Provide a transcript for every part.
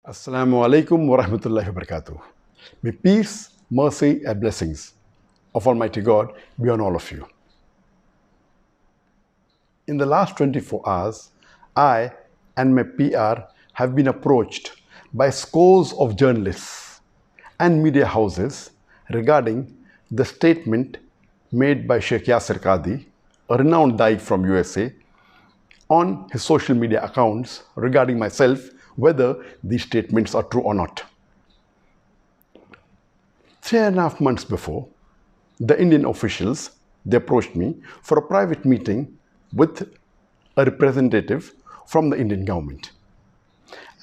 Assalamu alaikum wa rahmatullahi wa barakatuh. May peace, mercy, and blessings of Almighty God be on all of you. In the last 24 hours, I and my PR have been approached by scores of journalists and media houses regarding the statement made by Sheikh Yasir Qadhi, a renowned Daik from USA, on his social media accounts regarding myself, whether these statements are true or not. 3.5 months before, the Indian officials, they approached me for a private meeting with a representative from the Indian government.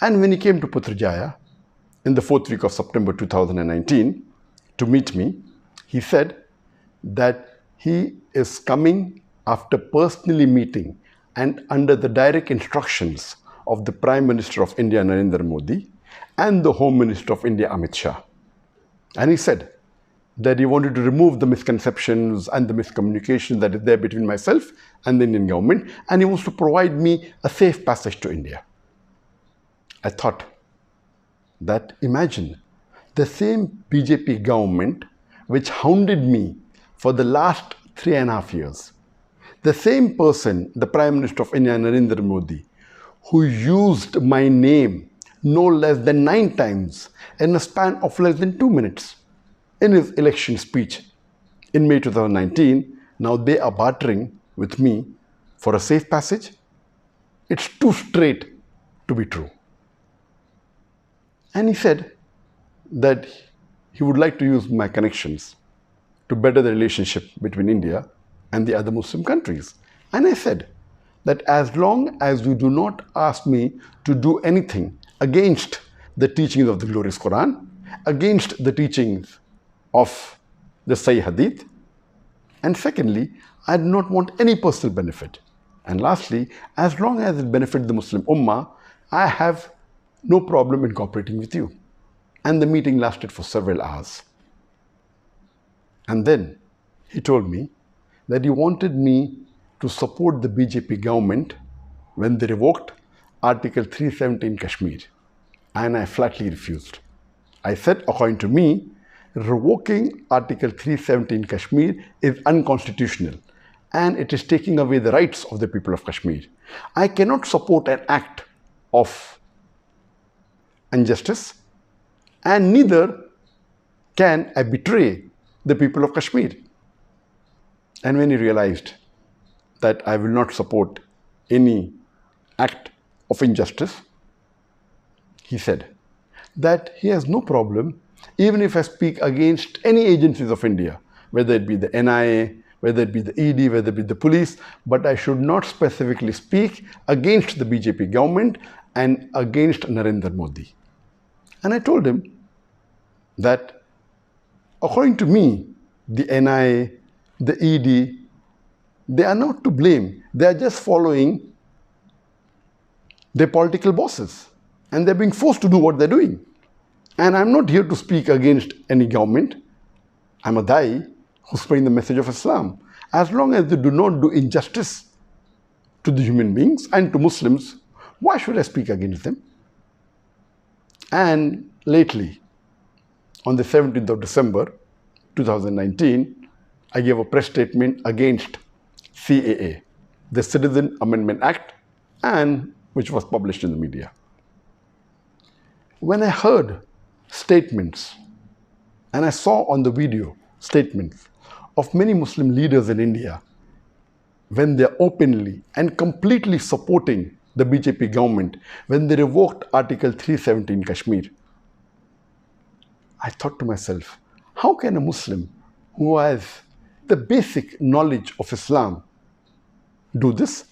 And when he came to Putrajaya in the 4th week of September 2019 to meet me, he said that he is coming after personally meeting and under the direct instructions of the Prime Minister of India, Narendra Modi, and the Home Minister of India, Amit Shah. And he said that he wanted to remove the misconceptions and the miscommunication that is there between myself and the Indian government, and he wants to provide me a safe passage to India. I thought that imagine the same BJP government which hounded me for the last 3.5 years, the same person, the Prime Minister of India, Narendra Modi, who used my name no less than 9 times in a span of less than 2 minutes in his election speech in May 2019, now they are bartering with me for a safe passage? It's too straight to be true. And he said that he would like to use my connections to better the relationship between India and the other Muslim countries. And I said that as long as you do not ask me to do anything against the teachings of the glorious Quran, against the teachings of the Sahih Hadith, and secondly, I do not want any personal benefit. And lastly, as long as it benefits the Muslim Ummah, I have no problem in cooperating with you. And the meeting lasted for several hours. And then he told me that he wanted me to support the BJP government when they revoked Article 370 in Kashmir. And I flatly refused. I said, according to me, revoking Article 370 in Kashmir is unconstitutional and it is taking away the rights of the people of Kashmir. I cannot support an act of injustice, and neither can I betray the people of Kashmir. And when he realized that I will not support any act of injustice, he said that he has no problem even if I speak against any agencies of India, whether it be the NIA, whether it be the ED, whether it be the police, but I should not specifically speak against the BJP government and against Narendra Modi. And I told him that according to me, the NIA, the ED, they are not to blame. They are just following their political bosses and they're being forced to do what they're doing. And I'm not here to speak against any government. I'm a Dai who's spreading the message of Islam. As long as they do not do injustice to the human beings and to Muslims, why should I speak against them? And lately, on the 17th of December 2019, I gave a press statement against CAA, the Citizen Amendment Act, and which was published in the media. When I heard statements and I saw on the video statements of many Muslim leaders in India when they're openly and completely supporting the BJP government when they revoked Article 370 in Kashmir, I thought to myself, how can a Muslim who has the basic knowledge of Islam do this?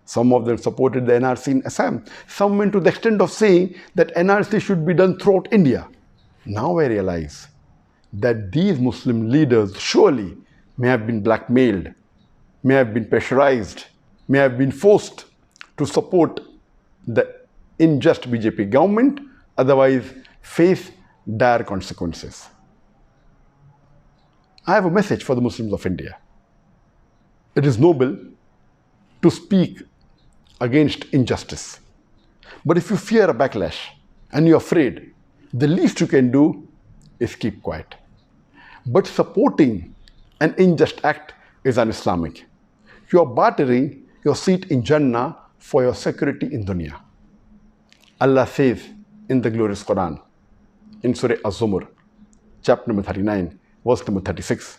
Some of them supported the NRC in Assam. Some went to the extent of saying that NRC should be done throughout India. Now I realize that these Muslim leaders surely may have been blackmailed, may have been pressurized, may have been forced to support the unjust BJP government, otherwise face dire consequences. I have a message for the Muslims of India. It is noble to speak against injustice. But if you fear a backlash and you're afraid, the least you can do is keep quiet. But supporting an unjust act is un-Islamic. You are bartering your seat in Jannah for your security in dunya. Allah says in the glorious Quran, in Surah Az-Zumar, chapter number 39, verse number 36.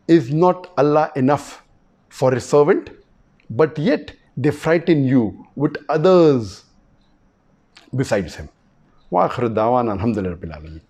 Is not Allah enough for His servant? But yet they frighten you with others besides Him. Wa akhiru da'wana alhamdulillahi rabbil alamin.